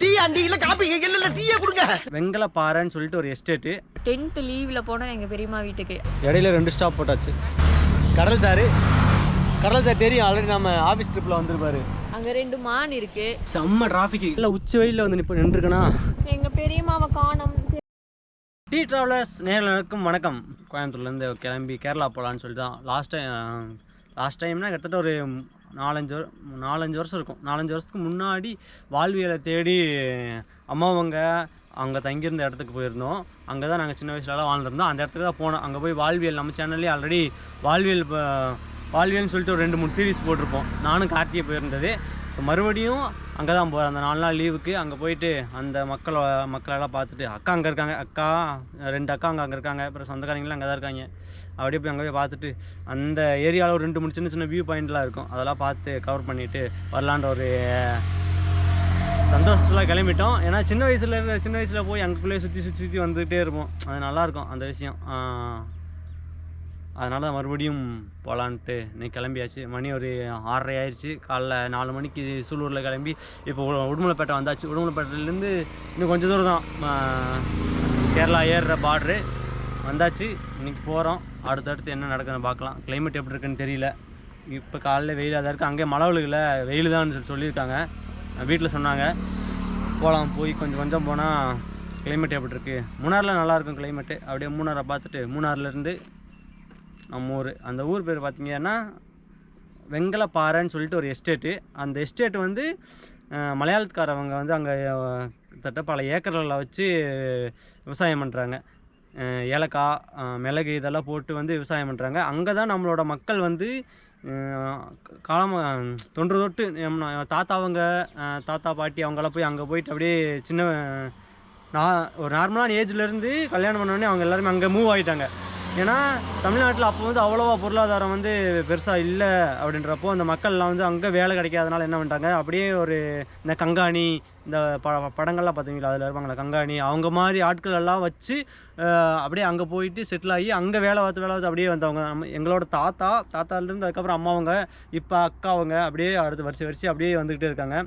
Tea அங்கீங்கள copy இல்ல டீயே கொடுங்க. வெங்கலப்பாறைன்னு சொல்லிட்டு ஒரு எஸ்டேட்டு. 10th லீவ்ல போனோம் எங்கள் பெரியம்மா வீட்டுக்கு. இடையில 2 ஸ்டாப் போட்டாச்சு. கடல் சார் தெரியும், ஆல்ரெடி நம்ம ஆஃபீஸ் ட்ரிப்பில் வந்துருப்பாரு. அங்கே 2 மான் இருக்கு. செம்ம டிராஃபிக் இல்லை, உச்சி வெயிலில் வந்து இப்போ நின்றுருக்கனா. எங்கள் பெரியம்மாவை காணோம். டீ ட்ராவலர்ஸ் நேர்களுக்கும் வணக்கம். கோயம்புத்தூர்லேருந்து கிளம்பி கேரளா போகலான்னு சொல்லிட்டு தான் லாஸ்ட் டைம்னா கிட்டத்தட்ட ஒரு 4-5 வருஷம் இருக்கும். 4-5 வருஷத்துக்கு முன்னாடி வாழ்வியலை தேடி அம்மாவங்க அங்கே தங்கியிருந்த இடத்துக்கு போயிருந்தோம். அங்கே தான் நாங்கள் சின்ன வயசுலலாம் வாழ்ந்துருந்தோம். அந்த இடத்துக்கு தான் போனோம். அங்கே போய் வாழ்வியல் நம்ம சேனல்லே ஆல்ரெடி வாழ்வியல்னு சொல்லிட்டு ஒரு 2-3 சீரீஸ் போட்டிருப்போம். நானும் கார்த்திகை போயிருந்தது. இப்போ மறுபடியும் அங்கே தான் போகிறேன். அந்த 4 நாள் லீவுக்கு அங்கே போயிட்டு அந்த மக்களெல்லாம் பார்த்துட்டு, அக்கா அங்கே இருக்காங்க, 2 அக்கா அங்கே இருக்காங்க, அப்புறம் சொந்தக்காரங்களும் அங்கே தான் இருக்காங்க. அப்படியே போய் அங்கே போய் பார்த்துட்டு அந்த ஏரியாவில் ஒரு 2-3 சின்ன வியூ பாயிண்ட்லாம் இருக்கும். அதெல்லாம் பார்த்து கவர் பண்ணிவிட்டு வரலான்ற ஒரு சந்தோஷத்தில் கிளம்பிட்டோம். ஏன்னா சின்ன வயசில் போய் அங்கேக்குள்ளேயே சுற்றி வந்துக்கிட்டே இருப்போம். அது நல்லாயிருக்கும் அந்த விஷயம். அதனால தான் மறுபடியும் போகலான்ட்டு இன்னைக்கு கிளம்பியாச்சு. மணி ஒரு 6:30 ஆயிடுச்சு. காலைல 4 மணிக்கு சூலூரில் கிளம்பி இப்போ உடுமலைப்பேட்டை வந்தாச்சு. உடுமலைப்பேட்டையிலேருந்து இன்னும் கொஞ்சம் தூரம் தான் கேரளா ஏறுற பார்ட்ரு வந்தாச்சு. இன்றைக்கி போகிறோம். அடுத்தடுத்து என்ன நடக்குதுன்னு பார்க்கலாம். கிளைமேட் எப்படி இருக்குன்னு தெரியல. இப்போ காலையில் வெயிலாக தான் இருக்குது. அங்கே மழை விழுகல, வெயில் தான் சொல்லியிருக்காங்க. வீட்டில் சொன்னாங்க. போகலாம், போய் கொஞ்சம் போனால் கிளைமேட் எப்படி இருக்குது. மூணாரில் நல்லாயிருக்கும் கிளைமேட்டு. அப்படியே மூணாரை பார்த்துட்டு மூணார்லேருந்து நம்ம ஊர், அந்த ஊர் பேர் பார்த்திங்கன்னா வெங்கலப்பாறைன்னு சொல்லிட்டு ஒரு எஸ்டேட்டு. அந்த எஸ்டேட்டு வந்து மலையாளத்துக்காரவங்க வந்து அங்கே கிட்டத்தட்ட பல ஏக்கர்களில் வச்சு விவசாயம் பண்ணுறாங்க. ஏலக்காய், மிளகு இதெல்லாம் போட்டு வந்து விவசாயம் பண்ணுறாங்க. அங்கே தான் நம்மளோட மக்கள் வந்து தொன்று தொட்டு தாத்தா பாட்டி அவங்களாம் போய் அங்கே போயிட்டு அப்படியே ஒரு நார்மலான ஏஜ்லேருந்து கல்யாணம் பண்ணோடனே அவங்க எல்லாருமே அங்கே மூவ் ஆகிட்டாங்க. ஏன்னா தமிழ்நாட்டில் அப்போ வந்து அவ்வளோவா பொருளாதாரம் வந்து பெருசாக இல்லை. அப்படின்றப்போ அந்த மக்கள்லாம் வந்து அங்கே வேலை கிடைக்காதனால என்ன பண்ணிட்டாங்க, அப்படியே ஒரு இந்த கங்காணி, இந்த படங்கள்லாம் பார்த்தீங்களா, அதில் இருப்பாங்களா கங்காணி, அவங்க மாதிரி ஆட்கள் எல்லாம் வச்சு அப்படியே அங்கே போயிட்டு செட்டில் ஆகி அங்கே வேலை பார்த்து அப்படியே வந்தவங்க. எங்களோட தாத்தாலேருந்து அதுக்கப்புறம் அம்மாவங்க, இப்போ அக்காவங்க, அப்படியே அடுத்து வரிசை அப்படியே வந்துக்கிட்டே இருக்காங்க.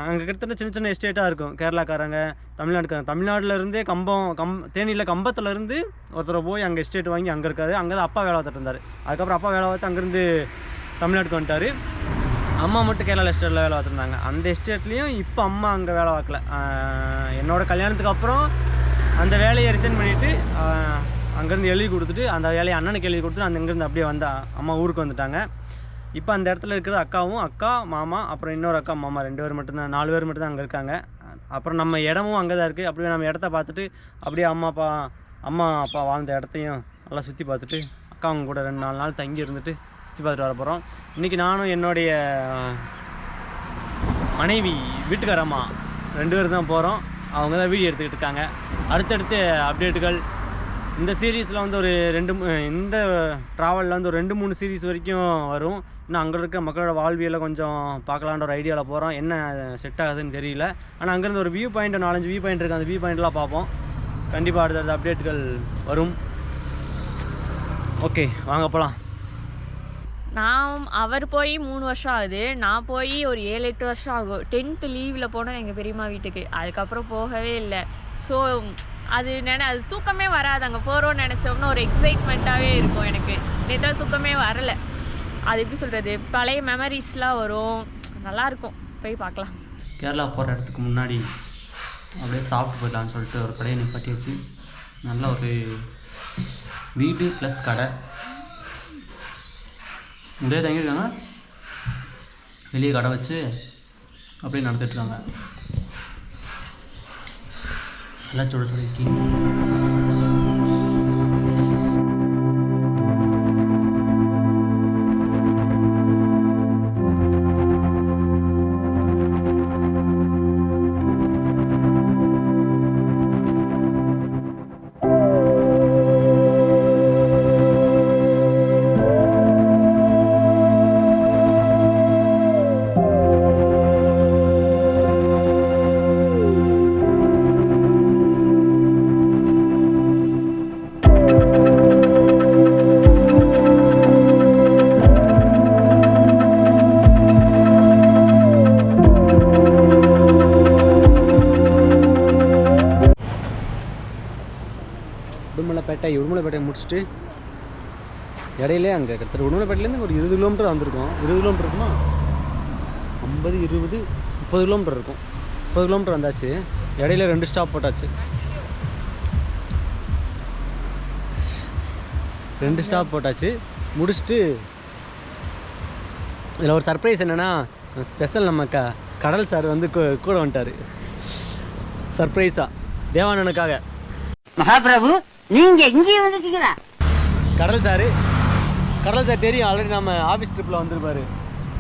அங்கே கிட்டத்தட்ட சின்ன எஸ்டேட்டாக இருக்கும். கேரளாக்காரங்க, தமிழ்நாட்டிலேருந்தே தேனியில் கம்பத்துலேருந்து ஒருத்தரை போய் அங்கே எஸ்டேட் வாங்கி அங்கே இருக்காரு. அங்கே தான் அப்பா வேலை பார்த்துட்டு இருந்தார். அதுக்கப்புறம் அப்பா வேலை பார்த்து அங்கேருந்து தமிழ்நாட்டுக்கு வந்துட்டார். அம்மா மட்டும் கேரளா எஸ்டேட்டில் வேலை பார்த்துருந்தாங்க. அந்த எஸ்டேட்லேயும் இப்போ அம்மா அங்கே வேலை பார்க்கல. என்னோடய கல்யாணத்துக்கு அப்புறம் அந்த வேலையை ரிசைன் பண்ணிவிட்டு அங்கேருந்து எழுதி கொடுத்துட்டு, அந்த வேலையை அண்ணனுக்கு எழுதி கொடுத்துட்டு அங்கேருந்து அப்படியே அம்மா ஊருக்கு வந்துட்டாங்க. இப்போ அந்த இடத்துல இருக்கிறது அக்கா, மாமா, அப்புறம் இன்னொரு அக்கா, மாமா 2 பேர் மட்டும்தான், 4 பேர் மட்டும்தான் அங்கே இருக்காங்க. அப்புறம் நம்ம இடமும் அங்கே தான் இருக்குது. அப்படியே நம்ம இடத்த பார்த்துட்டு அப்படியே அம்மா அப்பா வாழ்ந்த இடத்தையும் நல்லா சுற்றி பார்த்துட்டு அக்காவும் கூட 2-4 நாள் தங்கி இருந்துட்டு சுற்றி பார்த்துட்டு வர போகிறோம். இன்றைக்கி நானும் என்னுடைய மனைவி, வீட்டுக்கார அம்மா 2 பேர் தான் போகிறோம். அவங்க தான் வீடியோ எடுத்துக்கிட்டு இருக்காங்க. அடுத்தடுத்து அப்டேட்டுகள் இந்த சீரீஸில் வந்து இந்த ட்ராவலில் வந்து ஒரு 2-3 சீரீஸ் வரைக்கும் வரும். இன்னும் அங்கே இருக்க மக்களோட வாழ்வியலை கொஞ்சம் பார்க்கலான்ற ஒரு ஐடியாவில் போகிறோம். என்ன செட் ஆகுதுன்னு தெரியல. ஆனால் அங்கேருந்து ஒரு வியூ பாயிண்ட் 4-5 வியூ பாயிண்ட் இருக்குது. அந்த வியூ பாயிண்ட்லாம் பார்ப்போம். கண்டிப்பாக அடுத்தடுத்த அப்டேட்டுகள் வரும். ஓகே, வாங்க போகலாம். அவர் போய் 3 வருஷம் ஆகுது. நான் போய் ஒரு 7-8 வருஷம் ஆகும். 10th லீவில் போனோம் எங்கள் பெரியம்மா வீட்டுக்கு. அதுக்கப்புறம் போகவே இல்லை. ஸோ அது தூக்கமே வராது. அங்கே போகிறோன்னு நினச்சோம்னா ஒரு எக்ஸைட்மெண்ட்டாகவே இருக்கும். எனக்கு நேற்று தூக்கமே வரலை. அது எப்படி சொல்கிறது, பழைய மெமரிஸ்லாம் வரும். நல்லாயிருக்கும், போய் பார்க்கலாம். கேரளா போகிற இடத்துக்கு முன்னாடி அப்படியே சாப்பிட்டு போயிடலான்னு சொல்லிட்டு ஒரு கடையை நிப்பாட்டி வச்சு, நல்ல ஒரு வீடு ப்ளஸ் கடை இங்கே தங்கியிருக்காங்க. வெளியே கடை வச்சு அப்படியே நடத்திட்டுருக்காங்க. நல்லா சுட இட்லி. உடுமலைப்பேட்டை முடிச்சுட்டு இடையிலே அங்கே கிட்டத்தட்ட உடுமலைப்பேட்டையிலேருந்து ஒரு 20 கிலோமீட்டர் வந்திருக்கோம். 20 கிலோமீட்டர் இருக்குமா, 50 20 30 கிலோமீட்டர் இருக்கும். 30 கிலோமீட்டர் வந்தாச்சு. இடையில 2 ஸ்டாப் போட்டாச்சு. 2 ஸ்டாப் போட்டாச்சு. முடிச்சுட்டு இதில் ஒரு சர்ப்ரைஸ் என்னென்னா, ஸ்பெஷல் நம்ம கடல் சார் வந்து கூட வந்துட்டார் சர்ப்ரைஸாக தேவானனுக்காக. மகாபிரபு நீங்க இங்கே வந்துட்டீங்களா? கடல் சார் தெரியும், ஆல்ரெடி நம்ம ஆஃபீஸ் ட்ரிப்பில் வந்திருப்பாரு.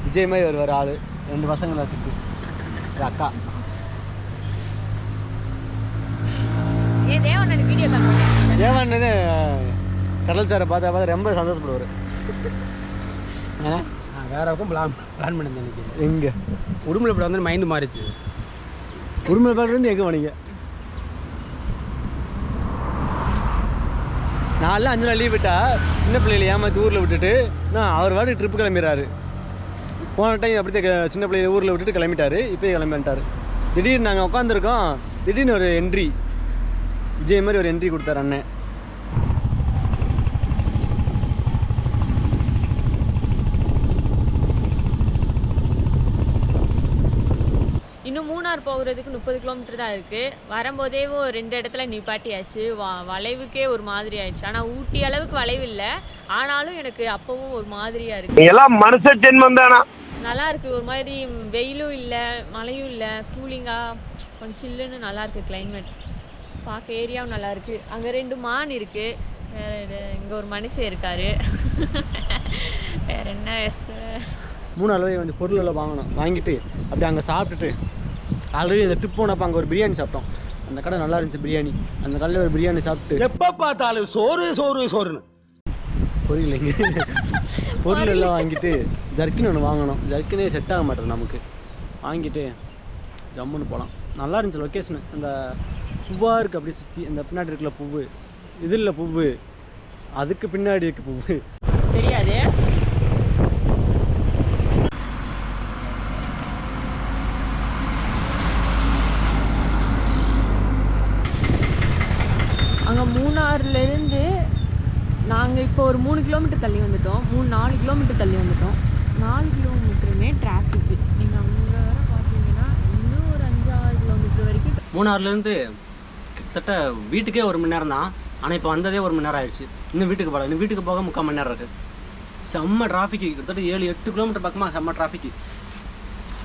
விஜய் மாதிரி வருவார் ஆள், 2 பசங்களை வச்சுட்டு. அக்கா தேவானு கடல் சாரை பார்த்தா ரொம்ப சந்தோஷப்படுவார். வேற பக்கம் பிளான் பண்ணியிருந்தேன் இன்னைக்கு. எங்கே உடுமலைப்பேட்டை வந்து மைண்டு மாறிச்சு. உடுமலைப்பேட்டிலேருந்து எங்கே போனீங்க? நான்லாம் 5 நாள் லீவ் விட்டா சின்ன பிள்ளைகளை ஏமாற்றி ஊரில் விட்டுட்டு அவர் வாட்டுக்கு ட்ரிப்பு கிளம்பிடுறாரு. போன டைம் அப்படியே சின்ன பிள்ளைகளை ஊரில் விட்டுட்டு கிளம்பிட்டாரு. இப்போ கிளம்பிட்டார். திடீர்னு நாங்கள் உட்காந்துருக்கோம், திடீர்னு ஒரு என்ட்ரி, விஜய் மாதிரி ஒரு என்ட்ரி கொடுத்தாரு அண்ணன். இன்னும் மூணார் போகிறதுக்கு 30 கிலோமீட்டர் தான் இருக்குது. வரும்போதே 2 இடத்துல நிப்பாட்டியாச்சு. வளைவுக்கே ஒரு மாதிரி ஆயிடுச்சு. ஆனால் ஊட்டி அளவுக்கு வளைவு இல்லை, ஆனாலும் எனக்கு அப்பவும் ஒரு மாதிரியாக இருக்குது. எல்லாம் மனுஷ ஜென்மம் தானா. நல்லா இருக்குது, ஒரு மாதிரி வெயிலும் இல்லை மழையும் இல்லை, கூலிங்காக கொஞ்சம் சில்லுன்னு நல்லாயிருக்கு கிளைமேட். பார்க்க ஏரியாவும் நல்லாயிருக்கு. அங்கே 2 மான் இருக்குது. வேறு இங்கே ஒரு மனுஷன் இருக்கார். வேறு என்ன? மூணார் கொஞ்சம் பொருள் எல்லாம் வாங்கணும். வாங்கிட்டு அப்படி அங்கே சாப்பிட்டுட்டு ஆல்ரெடி இந்த ட்ரிப் போனப்போ அங்கே ஒரு பிரியாணி சாப்பிட்டோம். அந்த கடை நல்லா இருந்துச்சு பிரியாணி. அந்த கடையில் ஒரு பிரியாணி சாப்பிட்டு எப்போ பார்த்தாலும் சோறுன்னு புரியலைங்க. பொருள் எல்லாம் வாங்கிட்டு ஜர்க்கின் ஒன்று வாங்கணும். ஜர்க்கினே செட் ஆக மாட்டேது நமக்கு. வாங்கிட்டு ஜம்முன்னு போகலாம். நல்லா இருந்துச்சு லொக்கேஷனு. அந்த பூவாக இருக்குது அப்படியே சுற்றி. அந்த பின்னாடி இருக்குல்ல பூவு, இது இல்லை பூவு, அதுக்கு பின்னாடி இருக்குது பூவு, தெரியாது. அங்கே மூணாறுலேருந்து நாங்கள் இப்போ ஒரு 3 கிலோமீட்டர் தள்ளி வந்துட்டோம். 4 கிலோமீட்டர் தள்ளி வந்துட்டோம். 4 கிலோமீட்டருமே டிராஃபிக்கு. நீங்கள் அங்கே வர பார்த்தீங்கன்னா இன்னும் ஒரு 5-6 கிலோமீட்டர் வரைக்கும். மூணாறுலேருந்து கிட்டத்தட்ட வீட்டுக்கே 1 மணி நேரம் தான். ஆனால் இப்போ வந்ததே 1 மணி நேரம் ஆயிடுச்சு. இன்னும் வீட்டுக்கு போகல. இன்னும் வீட்டுக்கு போக 3/4 மணி நேரம் இருக்குது. செம்ம டிராஃபிக்கு. கிட்டத்தட்ட 7-8 கிலோமீட்டர் பக்கமாக செம்ம டிராஃபிக்கு.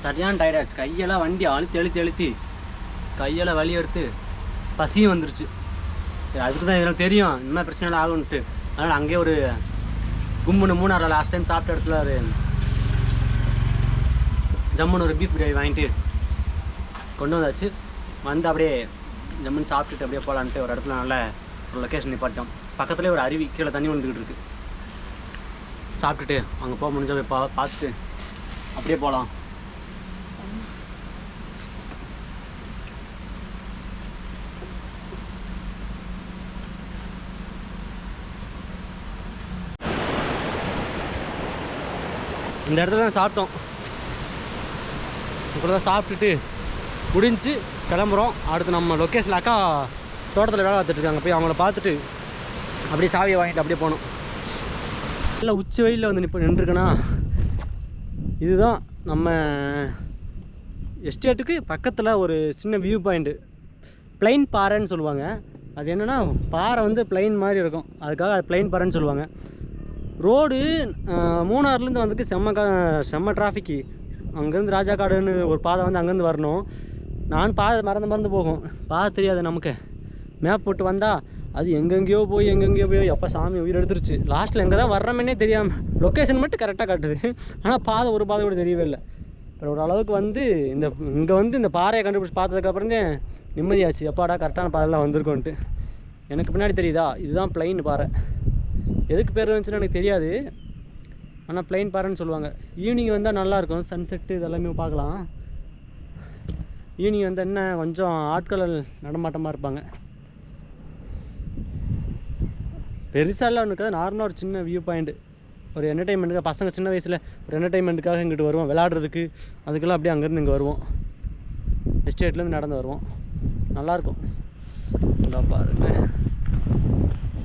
சரியான டயர்டாகிடுச்சு. கையெல்லாம் வண்டி அழுத்தி கையெல்லாம் வலி எடுத்து பசியும் வந்துருச்சு. சரி, அதுக்கு தான் இதெல்லாம் தெரியும் இந்த மாதிரி பிரச்சனைலாம் ஆகும்ட்டு. அதனால் அங்கேயே ஒரு கும்புன்னு மூணாரில் லாஸ்ட் டைம் சாப்பிட்ட இடத்துல ஒரு ஜம்முன்னு ஒரு பீஃப் பிரியாணி வாங்கிட்டு கொண்டு வந்தாச்சு. வந்து அப்படியே ஜம்முன்னு சாப்பிட்டுட்டு அப்படியே போகலான்ட்டு ஒரு இடத்துல நல்ல ஒரு லொக்கேஷன் நிப்பாட்டோம். பக்கத்துலேயே ஒரு அருவி, கீழே தண்ணி வந்துக்கிட்டு இருக்குது. சாப்பிட்டுட்டு அங்கே போக முடிஞ்ச போய் பார்த்துட்டு அப்படியே போகலாம். இந்த இடத்துல தான் சாப்பிட்டோம். இப்போ தான் சாப்பிட்டுட்டு முடிஞ்சு கிளம்புறோம். அடுத்து நம்ம லொக்கேஷன் அக்கா தோட்டத்தில் வேலை பார்த்துட்ருக்காங்க. போய் அவங்கள பார்த்துட்டு அப்படியே சாவியை வாங்கிட்டு அப்படியே போகணும். நல்லா உச்சி வெயிலில் வந்து நின்றுருக்கேன்னா, இதுதான் நம்ம எஸ்டேட்டுக்கு பக்கத்தில் ஒரு சின்ன வியூ பாயிண்ட்டு. பிளைன் பாறைன்னு சொல்லுவாங்க. அது என்னென்னா பாறை வந்து பிளைன் மாதிரி இருக்கும், அதுக்காக அது பிளைன் பாறைன்னு சொல்லுவாங்க. ரோடு மூணாறுலேருந்து வந்துக்கு செம்ம டிராஃபிக்கு. அங்கேருந்து ராஜாக்காடுன்னு ஒரு பாதை வந்து அங்கேருந்து வரணும். நான் பாதை மறந்து போகும். பாதை தெரியாது நமக்கு. மேப் போட்டு வந்தால் அது எங்கெங்கேயோ போய் எப்போ சாமி உயிர் எடுத்துருச்சு. லாஸ்ட்டில் எங்கே தான் வர்றோம்னே தெரியாமல் லொக்கேஷன் மட்டும் கரெக்டாக காட்டுது. ஆனால் பாதை ஒரு பாதை கூட தெரியவே இல்லை. அப்புறம் ஒரு அளவுக்கு வந்து இங்கே வந்து இந்த பாறையை கண்டுபிடிச்சி பார்த்ததுக்கப்புறம் தான் நிம்மதியாச்சு. எப்பாடா கரெக்டான பாதைலாம் வந்திருக்கோன்ட்டு. எனக்கு பின்னாடி தெரியுதா, இதுதான் பிளைன் பாறை. எதுக்கு பேர் வந்துச்சுன்னு எனக்கு தெரியாது, ஆனால் பிளைன் பாறைன்னு சொல்லுவாங்க. ஈவினிங் வந்தால் நல்லாயிருக்கும், சன்செட்டு இதெல்லாமே பார்க்கலாம். ஈவினிங் வந்து என்ன கொஞ்சம் ஆட்கள் நடமாட்டமாக இருப்பாங்க. பெருசாலாம் ஒன்று இருக்காது, நார்மலாக ஒரு சின்ன வியூ பாயிண்ட்டு. ஒரு என்டர்டைன்மெண்ட்டுக்காக பசங்க சின்ன வயசில் ஒரு என்டர்டைன்மெண்ட்டுக்காக இங்கிட்டு வருவோம் விளையாடுறதுக்கு. அதுக்கெல்லாம் அப்படியே அங்கேருந்து இங்கே வருவோம். எஸ்டேட்லேருந்து நடந்து வருவோம். நல்லாயிருக்கும். பாருங்க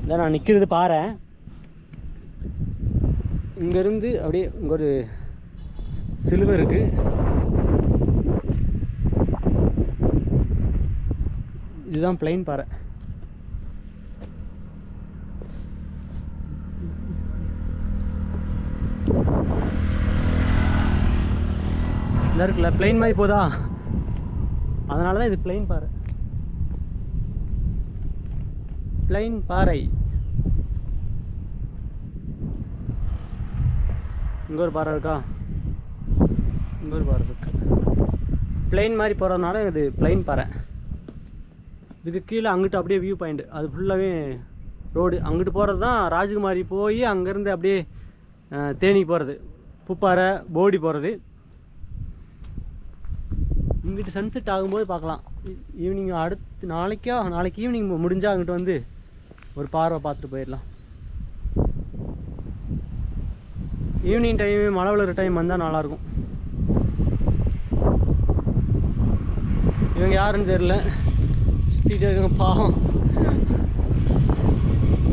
இதான் நான் நிற்கிறது பாறை. இங்கேருந்து அப்படியே இங்கே ஒரு சிலுவை இருக்குது. இதுதான் பிளைன் பாறை. இதாக இருக்குல்ல பிளைன் மாதிரி போதா, அதனால தான் இது பிளைன் பாறை. பிளைன் பாறை. இங்கே ஒரு பாறை இருக்கா, இங்கே ஒரு பாறை இருக்கு. பிளைன் மாதிரி போகிறதுனால இது பிளைன் பாறை. இதுக்கு கீழே அங்கிட்டு அப்படியே வியூ பாயிண்ட், அது ஃபுல்லாகவே ரோடு. அங்கிட்டு போகிறது தான் ராஜகுமாரி போய் அங்கேருந்து அப்படியே தேனி போகிறது, பூப்பாறை போடி போகிறது. இங்கிட்டு சன்செட் ஆகும்போது பார்க்கலாம். ஈவினிங் அடுத்து நாளைக்கு ஈவினிங் முடிஞ்சால் அங்கிட்டு வந்து ஒரு பார்வை பார்த்துட்டு போயிடலாம். ஈவினிங் டைமு மழை விழுற டைம் வந்தால் நல்லாயிருக்கும். இவங்க யாருன்னு தெரியல, சுற்றிக்கிட்டே இருக்காங்க பாவம்.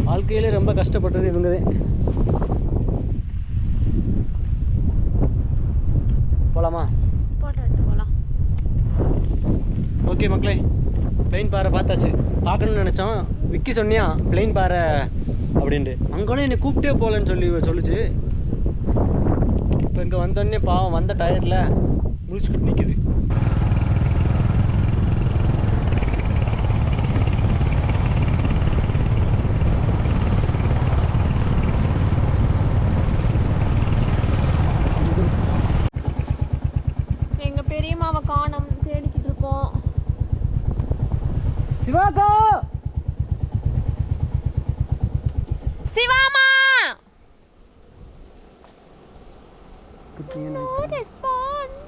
வாழ்க்கையிலே ரொம்ப கஷ்டப்பட்டது இவங்கதான். போகலாமா? போகலாம். ஓகே மக்களே, பிளைன் பாறை பார்த்தாச்சு. பார்க்கணுன்னு நினச்சோம், விக்கி சொன்னியா பிளைன் பாறை அப்படின்ட்டு. அங்கோட என்னை கூப்பிட்டே போகலன்னு சொல்லிச்சு. இப்போ இங்கே வந்தோடனே பாவம் வந்த டயர்டில் முடிச்சுக்கிட்டு நிற்கிது. எங்கள் பெரியம்மாவை காணோம், தேடிக்கிட்டு இருக்கோம். சிவாக்கா, சிவாமா, No response.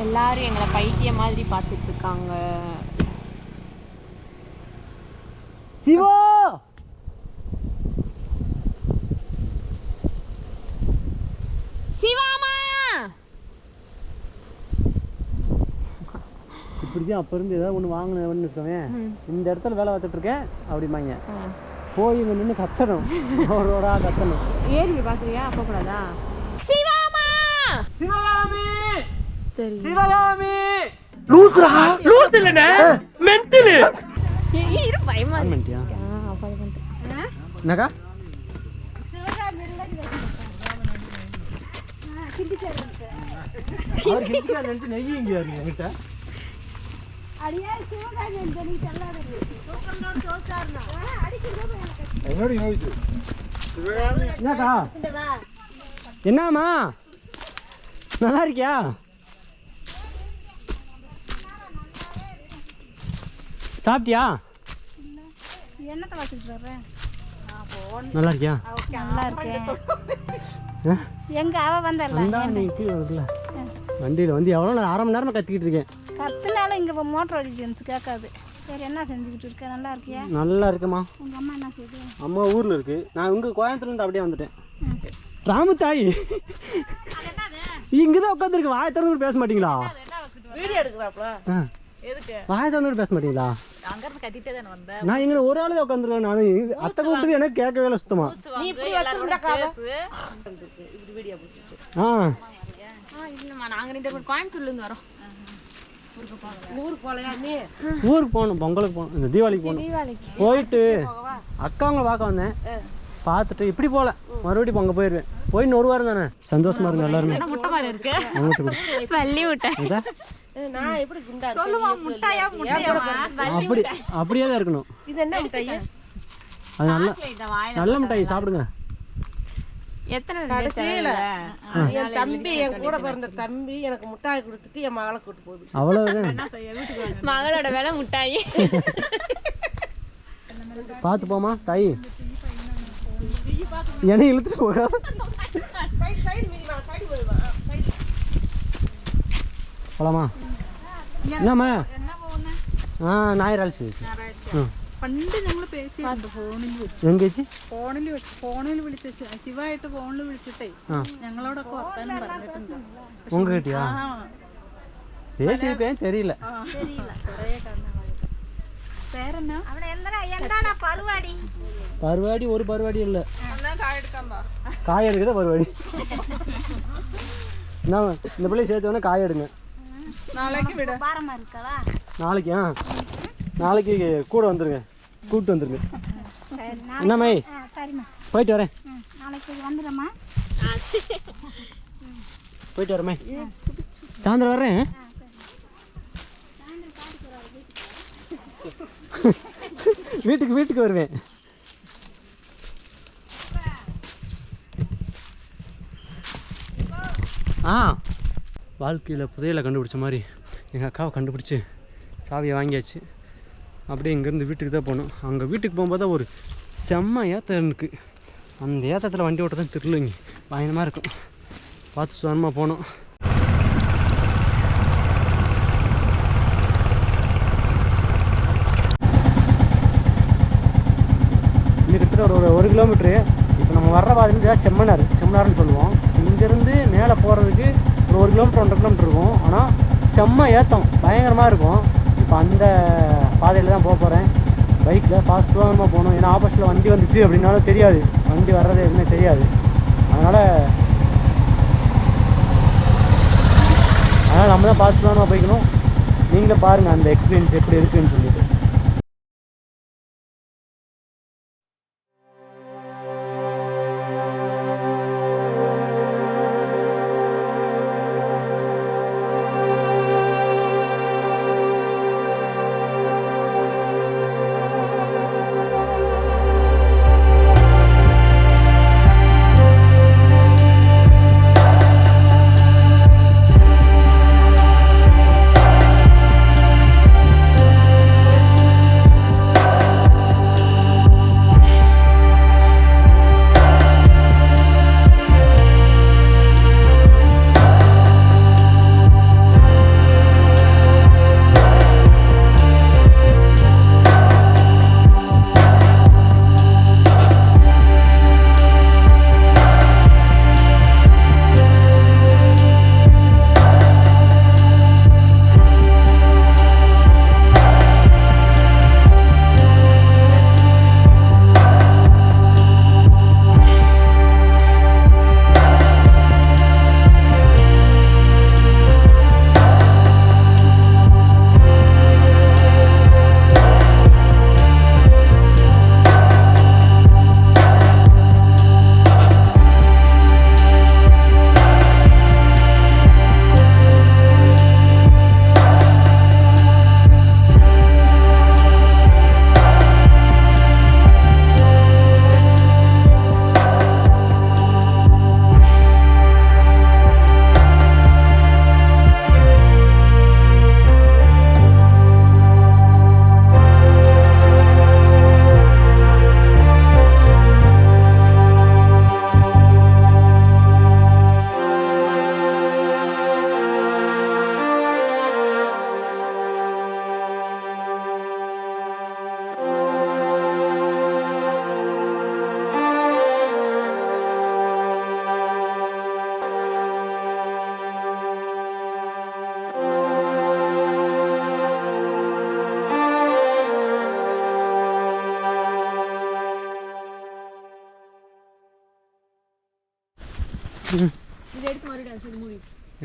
எல்லாரும் எங்களை பைத்திய மாதிரி பார்த்துட்டு இருக்காங்க. சிவா, சிவாமா, இப்படிதான் அப்போ இருந்து ஏதாவது ஒன்று வாங்கினேன்னு இருக்கவேன். இந்த இடத்துல வேலை பார்த்துட்டு இருக்கேன் அப்படிமாங்க. போய் இங்கே நின்று கத்தணும், ரோடா கத்தணும். ஏறி பார்க்குறியா? போகக்கூடாதா? சிவாமா, சிவகாமி, சரி. சிவகாமி. லூசுரா, லூசு இல்லனே, மென்டல். இரு, பயமா இருக்கு. பண்ணிட்டியா? அப்பா பண்ணிட்டேன். என்னக்கா? அவர் ஹிந்தியா நினைச்சு நெய் இங்கே வருங்க என்கிட்ட. என்னக்கா? என்னம்மா நல்லா இருக்கியா? சாப்பிட்டியா? நல்லா இருக்கியா? நல்லா இருக்கேன். எங்க அவ வந்தல வண்டியில் வந்து எவ்வளோ நேரம், அரை மணி நேரமாக கத்திக்கிட்டு இருக்கேன். கத்துனாலும் இங்க மோட்டர் அடிச்சு கேட்காது. சரி, என்ன செஞ்சுக்கிட்டு இருக்க? நல்லா இருக்கியா? நல்லா இருக்குமா. உங்க அம்மா என்ன செய்யுது? அம்மா ஊரில் இருக்கு. நான் இங்கே கோயம்புத்தூர்லேருந்து அப்படியே வந்துட்டேன். ராமு தாய் இங்கே தான் உட்காந்துருக்கு. வாயை திறந்து பேச மாட்டீங்களா? வீடியோ எடுக்கறாப்ல. எதுக்கு? வாயை திறந்து பேச மாட்டீங்களா? அங்க இருந்து கட்டிட்டே தான் வந்தேன். நான் இங்கே ஒரு ஆளே உட்காந்துருக்கேன். நான் அத்தை கூப்பிட்டு எனக்கு கேட்கவே இல்லை சுத்தமா. நீ இப்படி வச்சிருந்தா பேசு. இது வீடியோ பிடிச்சிச்சு. இல்லைம்மா, நாங்கள் 2 பேரும் கோயம்புத்தூர்லேருந்து வரோம். ஊருக்கு போலையா நீ? ஊருக்கு போகணும், பொங்கலுக்கு போகணும், இந்த தீபாவளிக்கு போகணும். போயிட்டு அக்காவங்களை பார்க்க வந்தேன். பார்த்துட்டு இப்படி போகல, மறுபடியும் அங்கே போயிடுவேன். போய் 1 வாரம் தானே. சந்தோஷமா இருங்க எல்லாருமே. முட்டை மாதிரி இருக்கு. பள்ளி முட்டை. நான் எப்படி குண்டா சொல்லுவான், முட்டையா முட்டையா? அப்படியே தான் இருக்கணும். இது என்ன முட்டை? அது நல்ல மிட்டாய் சாப்பிடுங்க. எத்தனை கடைசியில என் தம்பி, என் கூட பிறந்த தம்பி எனக்கு முட்டாய் கொடுத்துட்டு என் மகளை கூட்டு போகுது. அவ்வளவுதான். மகளோட வேலை முட்டாய். பார்த்து போமா தாய், என்னை இழுத்துட்டு போகாது. போலாமா? என்னம்மா? ഞായറാഴ്ച പണ്ട് ഞങ്ങൾ പേശിയുണ്ട് ഫോണിൽ വെച്ച് എങ്കേജി ഫോണിൽ വിളിച്ച് ശിവായിട്ട് ഫോണിൽ വിളിച്ചിട്ടേ ഞങ്ങളോടൊക്കെ വർത്താനം പറഞ്ഞിട്ടുണ്ട്. ഉങ്ക കിട്ടിയാ? പേശിயிருப்பேன் தெரியல. பேர் என்ன? അവിടെ എന്താണ് പരിപാടി? பருவாடி ஒரு பருவாடி இல்லை, காய் எடுக்குதா பருவாடி. நான் இந்த பிள்ளையை சேர்த்து வேணா காய் எடுங்க. நாளைக்கு விட பாரமா இருக்கா? நாளைக்கு நாளைக்கு கூட வந்துருங்க, கூப்பிட்டு வந்துருங்க. சரி என்னம்மா சரிம்மா, போயிட்டு வரேன். நாளைக்கு வந்துடுறேம்மா. போயிட்டு வரேம்மா, சாயந்தரம் வர்றேன். வீட்டுக்கு வருவேன். வாழ்க்கையில் புதையலை கண்டுபிடிச்ச மாதிரி எங்கள் அக்காவை கண்டுபிடிச்சி சாவியை வாங்கியாச்சு. அப்படியே இங்கேருந்து வீட்டுக்கு தான் போகணும். அங்கே வீட்டுக்கு போகும்போது தான் ஒரு செம்ம ஏற்றம் இருக்குது. அந்த ஏற்றத்தில் வண்டி ஓட்ட தான் திருலுங்க பயணமாக இருக்கும். பார்த்து சுவரமாக போகணும். இன்னும் கிட்டத்தட்ட ஒரு கிலோமீட்ரு. இப்போ நம்ம வர்ற பாதையில செம்மனார்னு சொல்லுவோம். இங்கேருந்து மேலே போகிறதுக்கு ஒரு கிலோமீட்டர் 1.5 கிலோமீட்டர் இருக்கும். ஆனால் செம்ம ஏற்றம் பயங்கரமாக இருக்கும். இப்போ அந்த பாதையில் தான் போக போகிறேன். பைக்கில் ஃபாஸ்ட்டாக போகணும். ஏன்னா ஆப்போசிட்டில் வண்டி வந்துச்சு அப்படின்னாலும் தெரியாது, வண்டி வர்றது எதுவுமே தெரியாது. அதனால் நம்ம தான் ஃபாஸ்ட்டாக போய்க்கணும். நீங்களும் பாருங்கள் அந்த எக்ஸ்பீரியன்ஸ் எப்படி இருக்குதுன்னு சொல்லிட்டு.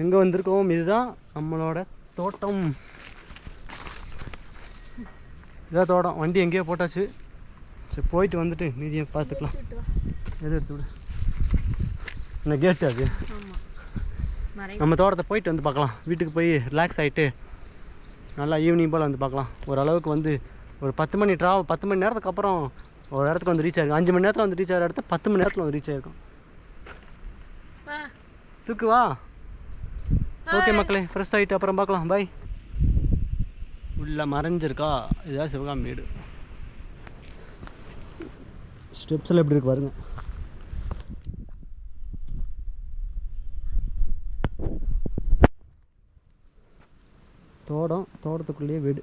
எங்கே வந்திருக்கோம்? இதுதான் நம்மளோட தோட்டம். இதான் தோட்டம். வண்டி எங்கேயோ போட்டாச்சு. சரி போயிட்டு வந்துட்டு மீதியை பார்த்துக்கலாம். எது எடுத்து விடு. என்ன கேட்டு அது? நம்ம தோட்டத்தை போயிட்டு வந்து பார்க்கலாம். வீட்டுக்கு போய் ரிலாக்ஸ் ஆகிட்டு நல்லா ஈவினிங் போல் வந்து பார்க்கலாம். ஓரளவுக்கு வந்து ஒரு 10 மணி நேரத்துக்கு அப்புறம் ஒரு இடத்துக்கு வந்து ரீச் ஆகிருக்கும். 5 மணி நேரத்தில் வந்து ரீச் ஆகிற இடத்த 10 மணி நேரத்தில் வந்து ரீச் ஆகிருக்கும். தூக்கு வா. ஓகே மக்களே, ஃப்ரெஷ் ஆகிட்டு அப்புறம் பார்க்கலாம். பாய். உள்ள மறைஞ்சிருக்கா? இதுதான் சிவகாமி வீடு. ஸ்டெப்ஸில் எப்படி இருக்கு பாருங்க. தோட்டத்துக்குள்ளேயே வீடு.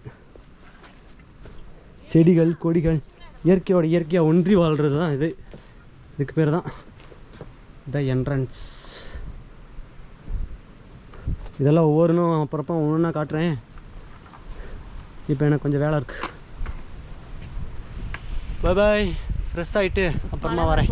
செடிகள் கொடிகள் இயற்கையாக ஒன்றி வாழ்கிறது தான் இது. இதுக்கு பேர் தான் த என்ட்ரன்ஸ். இதெல்லாம் ஒவ்வொன்றும் அப்புறப்போ ஒன்று காட்டுறேன். இப்போ எனக்கு கொஞ்சம் வேலை இருக்குது. பாய் ஃப்ரெஷ் ஆகிட்டு அப்புறமா வரேன்.